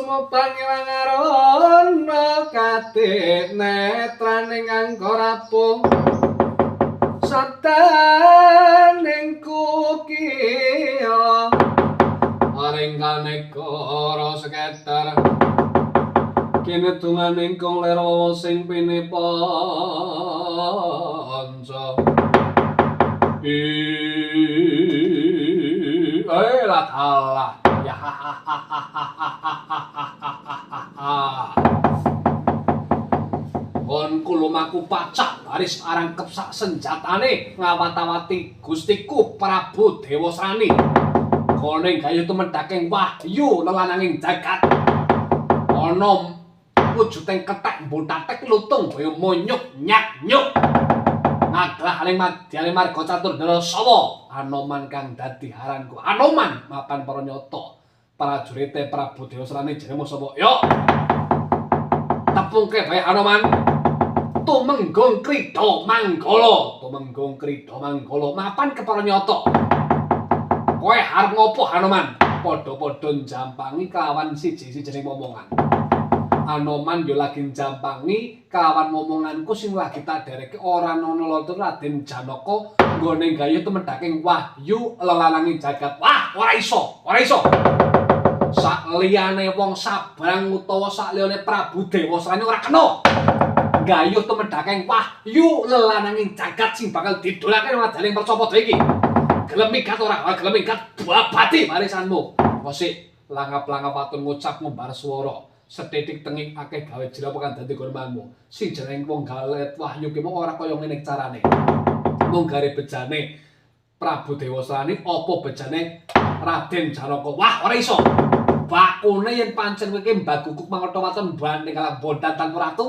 sumobang wangarono katik netraning anggo rapung sataning kukiya aring kanegara seketar kene dunganing kong lero sing pinipanca lah Allah ya kon kulumaku pacak baris arangkep sak senjatane ngawat-awati Gustiku Prabu Dewasrani koning gayu tumedhaking wahyu lelananging jagat ana wujuding kethek mbotatek lutung kaya monyuk nyuk ngaglah aling madyane marga catur Darasawa Anoman kang dadi haranku Anoman mapan para nyata prajurite Prabu Dewasrani jenengmu sapa yo tepungke bae Anoman tumenggung krida manggala mapan kepara nyata kowe arep ngopo Anoman padha-padha njampangi kelawan siji-sijining momongan Anoman yo lagi njampangi kelawan momonganku sing lagi tak dereke ora ana lotur Raden Janaka nggone gayu tumedhaking wahyu lelananging jagat wah ora iso sak liyane wong sabrang utawa sak liyane Prabu Dewasrani ora kena gayuh tumedhaking wahyu lelananging jagat sing bakal didolake madaling percopada iki gelem migat ora gelem migat babati warisanmu wosik langap-langap atun ngucap ngumbar swara setitik tenging akeh gawe jira kang dadi korbanmu sing jeneng wong galet wahyu ki ora kaya ngene carane mung gare bejane Prabu Dewasrani apa bejane Raden Janaka wah ora iso bakune yen pancen kowe ki mbagukuk mangerto waton banding kala bondan tanpa ratu